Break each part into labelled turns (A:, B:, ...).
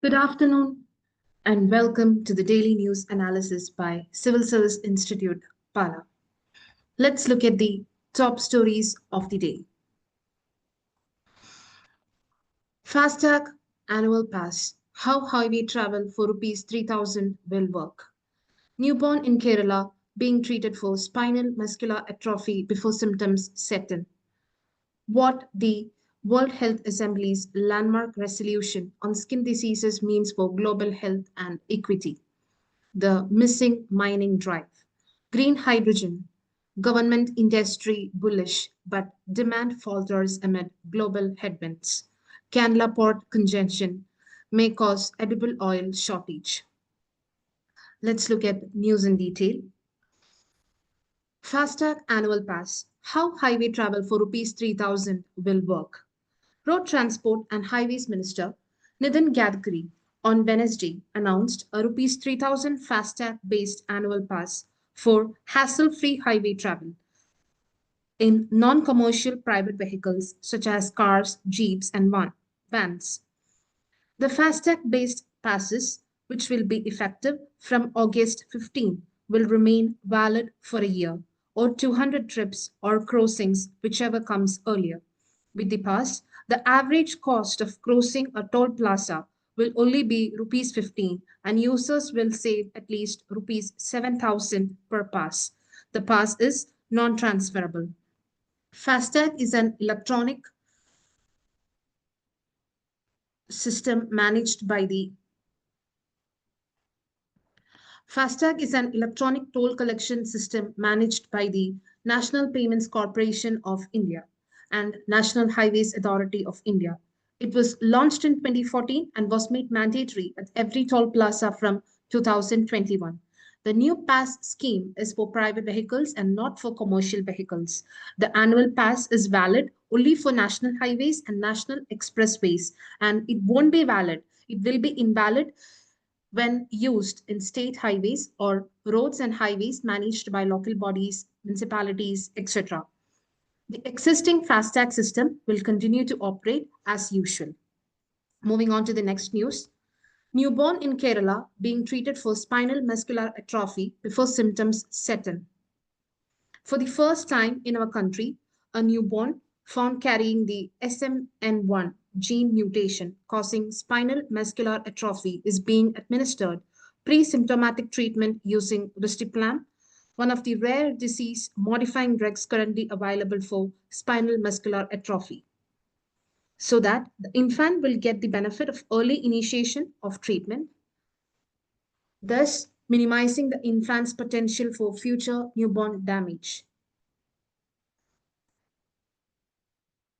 A: Good afternoon and welcome to the Daily News Analysis by Civil Service Institute, Pala. Let's look at the top stories of the day. FASTag Annual Pass. How highway travel for ₹3,000 will work. Newborn in Kerala being treated for spinal muscular atrophy before symptoms set in. What the World Health Assembly's landmark resolution on skin diseases means for global health and equity. The missing mining drive. Green hydrogen. Government industry bullish, but demand falters amid global headwinds. Canla port congestion may cause edible oil shortage. Let's look at news in detail. FASTag Annual Pass. How highway travel for ₹3,000 will work. Road Transport and Highways Minister Nitin Gadkari on Wednesday announced a ₹3,000 FASTag-based annual pass for hassle-free highway travel in non-commercial private vehicles such as cars, jeeps, and vans. The FASTag-based passes, which will be effective from August 15, will remain valid for a year or 200 trips or crossings, whichever comes earlier. With the pass, the average cost of crossing a toll plaza will only be ₹15 and users will save at least ₹7,000 per pass. The pass is non-transferable. FASTag is an electronic system managed by the FASTag is an electronic toll collection system managed by the National Payments Corporation of India and National Highways Authority of India. It was launched in 2014 and was made mandatory at every toll plaza from 2021. The new pass scheme is for private vehicles and not for commercial vehicles. The annual pass is valid only for national highways and national expressways, and it won't be valid. It will be invalid when used in state highways or roads and highways managed by local bodies, municipalities, etc. The existing FASTag system will continue to operate as usual. Moving on to the next news. Newborn in Kerala being treated for spinal muscular atrophy before symptoms set in. For the first time in our country, a newborn found carrying the SMN1 gene mutation causing spinal muscular atrophy is being administered pre-symptomatic treatment using risdiplam, one of the rare disease-modifying drugs currently available for spinal muscular atrophy, so that the infant will get the benefit of early initiation of treatment, thus minimizing the infant's potential for future newborn damage.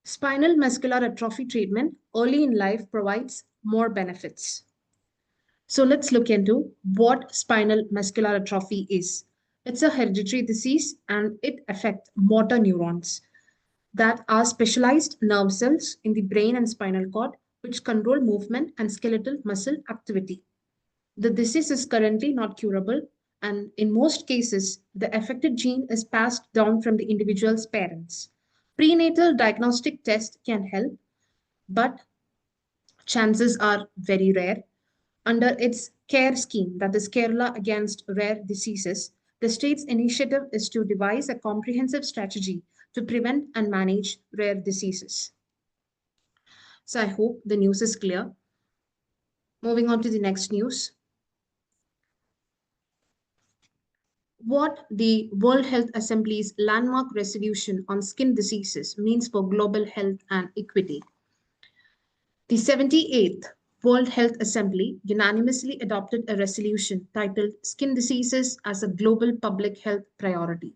A: Spinal muscular atrophy treatment early in life provides more benefits. So let's look into what spinal muscular atrophy is. It's a hereditary disease and it affects motor neurons that are specialized nerve cells in the brain and spinal cord, which control movement and skeletal muscle activity. The disease is currently not curable, and in most cases, the affected gene is passed down from the individual's parents. Prenatal diagnostic tests can help, but chances are very rare. Under its CARE scheme, that is Kerala Against Rare Diseases, the state's initiative is to devise a comprehensive strategy to prevent and manage rare diseases. So I hope the news is clear. Moving on to the next news. What the World Health Assembly's landmark resolution on skin diseases means for global health and equity. The 78th World Health Assembly unanimously adopted a resolution titled Skin Diseases as a Global Public Health Priority.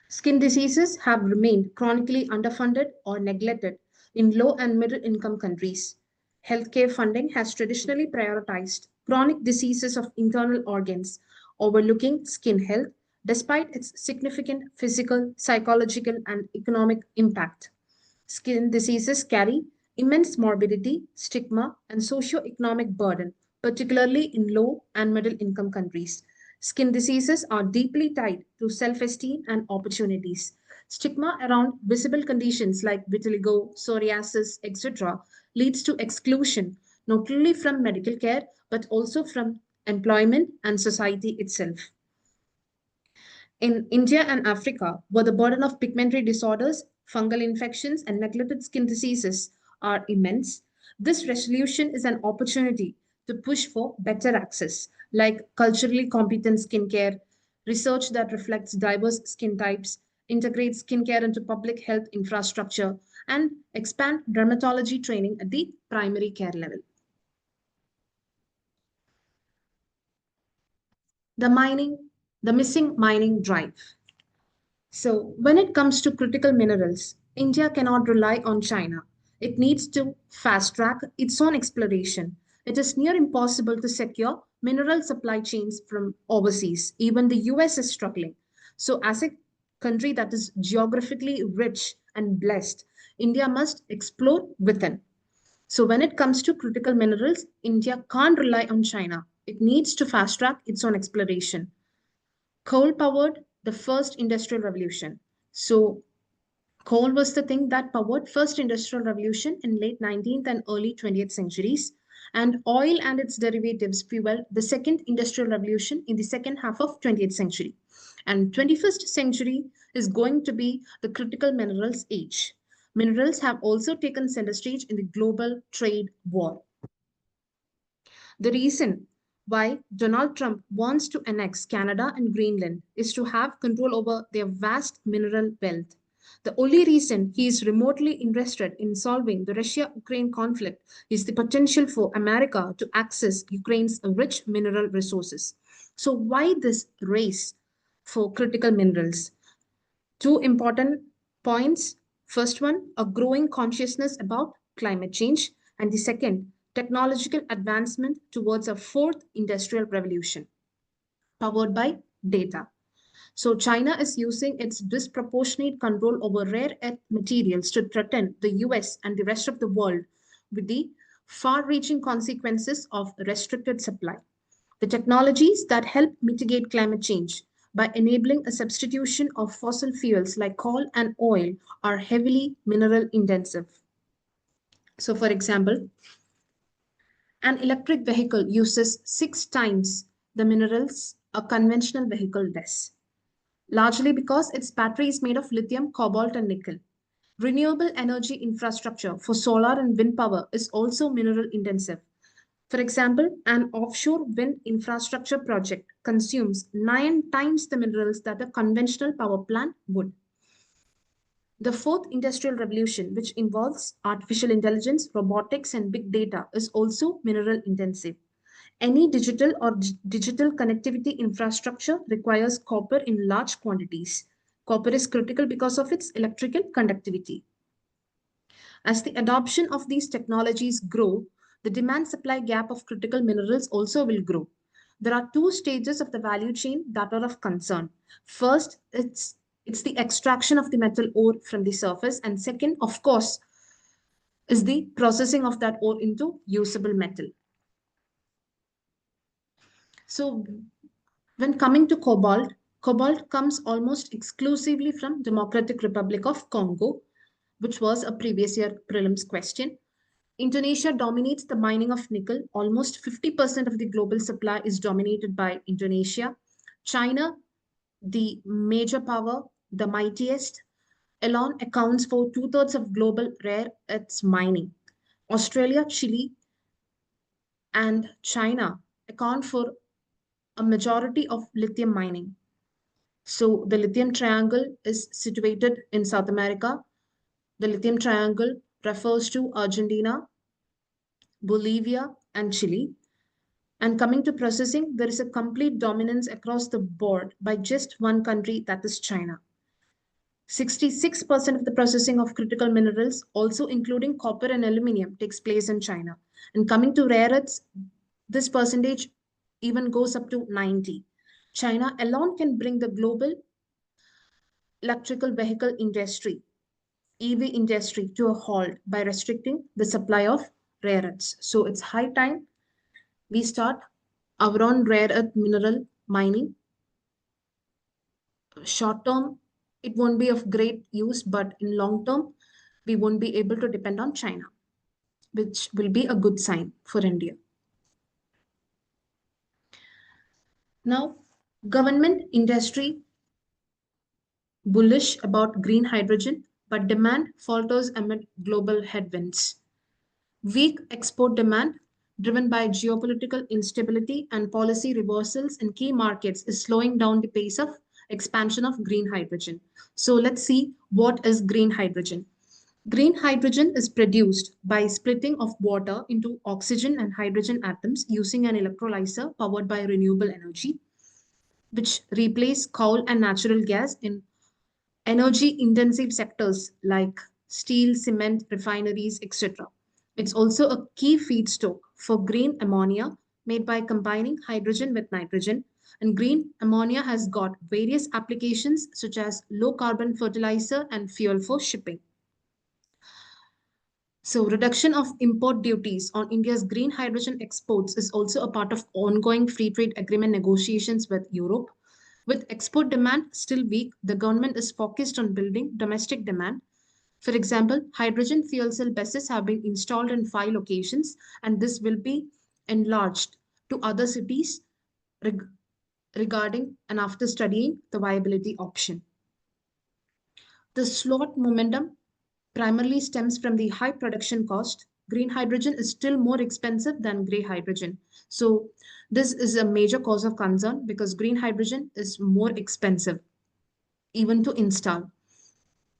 A: Skin diseases have remained chronically underfunded or neglected in low and middle income countries. Healthcare funding has traditionally prioritized chronic diseases of internal organs, overlooking skin health despite its significant physical, psychological, and economic impact. Skin diseases carry immense morbidity, stigma, and socio-economic burden, particularly in low and middle income countries. Skin diseases are deeply tied to self-esteem and opportunities. Stigma around visible conditions like vitiligo, psoriasis, etc. leads to exclusion, not only from medical care, but also from employment and society itself. In India and Africa, where the burden of pigmentary disorders, fungal infections, and neglected skin diseases are immense, this resolution is an opportunity to push for better access, like culturally competent skincare, research that reflects diverse skin types, integrates skincare into public health infrastructure, and expand dermatology training at the primary care level. The missing mining drive. So when it comes to critical minerals, India cannot rely on China. It needs to fast track its own exploration. It is near impossible to secure mineral supply chains from overseas. Even the US is struggling. So as a country that is geographically rich and blessed, India must explore within. So when it comes to critical minerals, India can't rely on China. It needs to fast track its own exploration. Coal powered the first industrial revolution. So coal was the thing that powered first industrial revolution in late 19th and early 20th centuries, and oil and its derivatives fueled the second industrial revolution in the second half of 20th century. And 21st century is going to be the critical minerals age. Minerals have also taken center stage in the global trade war. The reason why Donald Trump wants to annex Canada and Greenland is to have control over their vast mineral wealth. The only reason he is remotely interested in solving the Russia-Ukraine conflict is the potential for America to access Ukraine's rich mineral resources. So why this race for critical minerals? Two important points. First one, a growing consciousness about climate change. And the second, technological advancement towards a fourth industrial revolution powered by data. So China is using its disproportionate control over rare earth materials to threaten the US and the rest of the world with the far-reaching consequences of restricted supply. The technologies that help mitigate climate change by enabling a substitution of fossil fuels like coal and oil are heavily mineral intensive. So for example, an electric vehicle uses 6 times the minerals a conventional vehicle does, largely because its battery is made of lithium, cobalt, and nickel. Renewable energy infrastructure for solar and wind power is also mineral intensive. For example, an offshore wind infrastructure project consumes 9 times the minerals that a conventional power plant would. The fourth industrial revolution, which involves artificial intelligence, robotics, and big data, is also mineral intensive. Any digital or digital connectivity infrastructure requires copper in large quantities. Copper is critical because of its electrical conductivity. As the adoption of these technologies grow, the demand-supply gap of critical minerals also will grow. There are 2 stages of the value chain that are of concern. First, it's the extraction of the metal ore from the surface, and second, of course, is the processing of that ore into usable metal. So when coming to cobalt, cobalt comes almost exclusively from Democratic Republic of Congo, which was a previous year prelims question. Indonesia dominates the mining of nickel. Almost 50% of the global supply is dominated by Indonesia. China, the major power, the mightiest, alone accounts for 2/3 of global rare earths mining. Australia, Chile, and China account for a majority of lithium mining. So the lithium triangle is situated in South America. The lithium triangle refers to Argentina, Bolivia, and Chile. And coming to processing, there is a complete dominance across the board by just one country, that is China. 66% of the processing of critical minerals, also including copper and aluminum, takes place in China. And coming to rare earths, this percentage even goes up to 90. China alone can bring the global electrical vehicle industry, EV industry, to a halt by restricting the supply of rare earths. So it's high time we start our own rare earth mineral mining. Short term, it won't be of great use, but in long term, we won't be able to depend on China. which will be a good sign for India. Now, government industry bullish about green hydrogen, but demand falters amid global headwinds. Weak export demand, driven by geopolitical instability and policy reversals in key markets, is slowing down the pace of expansion of green hydrogen. So let's see what is green hydrogen. Green hydrogen is produced by splitting of water into oxygen and hydrogen atoms using an electrolyzer powered by renewable energy, which replace coal and natural gas in energy-intensive sectors like steel, cement, refineries, etc. It's also a key feedstock for green ammonia made by combining hydrogen with nitrogen. And green ammonia has got various applications such as low-carbon fertilizer and fuel for shipping. So reduction of import duties on India's green hydrogen exports is also a part of ongoing free trade agreement negotiations with Europe. With export demand still weak, the government is focused on building domestic demand. For example, hydrogen fuel cell buses have been installed in 5 locations, and this will be enlarged to other cities regarding and after studying the viability option. The slowed momentum primarily stems from the high production cost. Green hydrogen is still more expensive than gray hydrogen. So this is a major cause of concern because green hydrogen is more expensive even to install.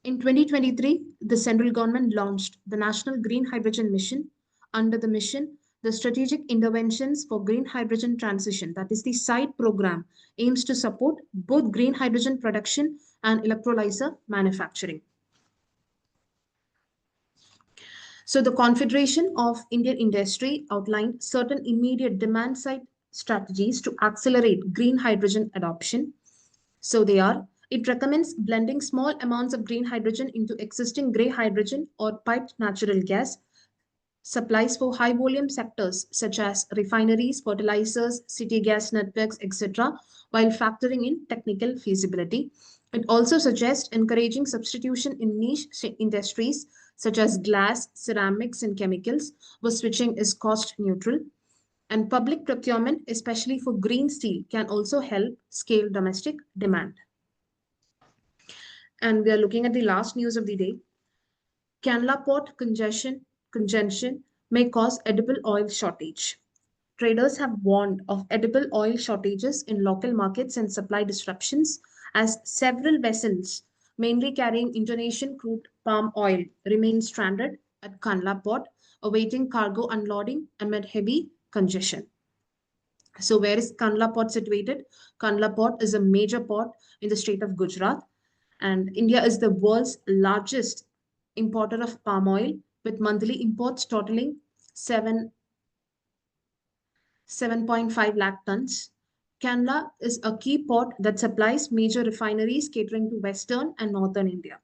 A: In 2023, the central government launched the National Green Hydrogen Mission. Under the mission, the Strategic Interventions for Green Hydrogen Transition, that is the SIDE program, aims to support both green hydrogen production and electrolyzer manufacturing. So the Confederation of Indian Industry outlined certain immediate demand side strategies to accelerate green hydrogen adoption. So they are, it recommends blending small amounts of green hydrogen into existing gray hydrogen or piped natural gas supplies for high volume sectors such as refineries, fertilizers, city gas networks, etc., while factoring in technical feasibility. It also suggests encouraging substitution in niche industries such as glass, ceramics, and chemicals, where switching is cost neutral. And public procurement, especially for green steel, can also help scale domestic demand. And we are looking at the last news of the day. Canla port congestion may cause edible oil shortage. Traders have warned of edible oil shortages in local markets and supply disruptions as several vessels, mainly carrying Indonesian crude palm oil, remain stranded at Canla port, awaiting cargo unloading amid heavy congestion. So where is Canla port situated? Canla port is a major port in the state of Gujarat, and India is the world's largest importer of palm oil, with monthly imports totaling 7.5 lakh tons. Canla is a key port that supplies major refineries catering to Western and Northern India.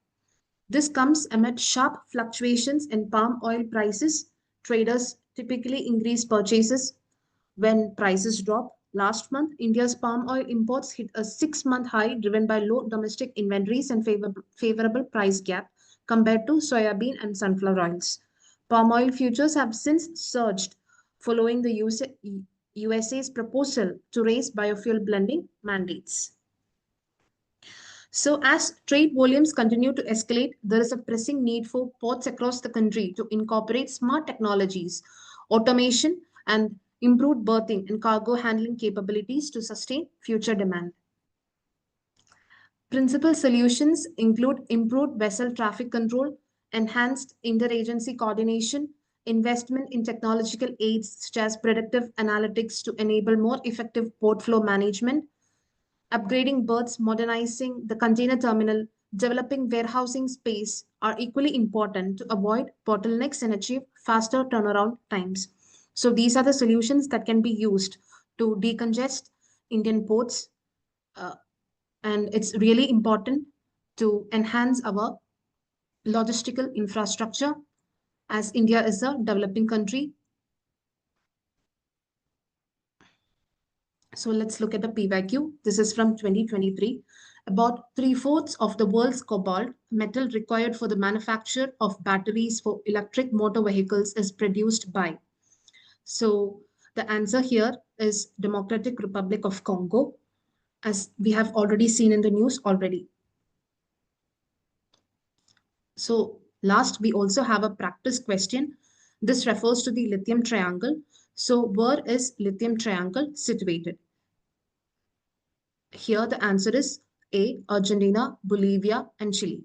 A: This comes amid sharp fluctuations in palm oil prices. Traders typically increase purchases when prices drop. Last month, India's palm oil imports hit a 6-month high driven by low domestic inventories and favorable price gap compared to soybean and sunflower oils. Palm oil futures have since surged following the USA's proposal to raise biofuel blending mandates. So as trade volumes continue to escalate, there is a pressing need for ports across the country to incorporate smart technologies, automation, and improved berthing and cargo handling capabilities to sustain future demand. Principal solutions include improved vessel traffic control, enhanced interagency coordination, investment in technological aids such as predictive analytics to enable more effective port flow management, upgrading berths, modernizing the container terminal, developing warehousing space are equally important to avoid bottlenecks and achieve faster turnaround times. So these are the solutions that can be used to decongest Indian ports. And it's really important to enhance our logistical infrastructure as India is a developing country. So let's look at the PYQ. This is from 2023. About 3/4 of the world's cobalt, metal required for the manufacture of batteries for electric motor vehicles, is produced by. So the answer here is Democratic Republic of Congo, as we have already seen in the news already. So last, we also have a practice question. This refers to the lithium triangle. So where is lithium triangle situated? Here the answer is A, Argentina, Bolivia, and Chile.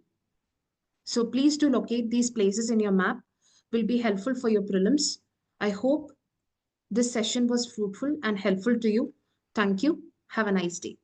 A: So please do locate these places in your map. Will be helpful for your prelims. I hope this session was fruitful and helpful to you. Thank you. Have a nice day.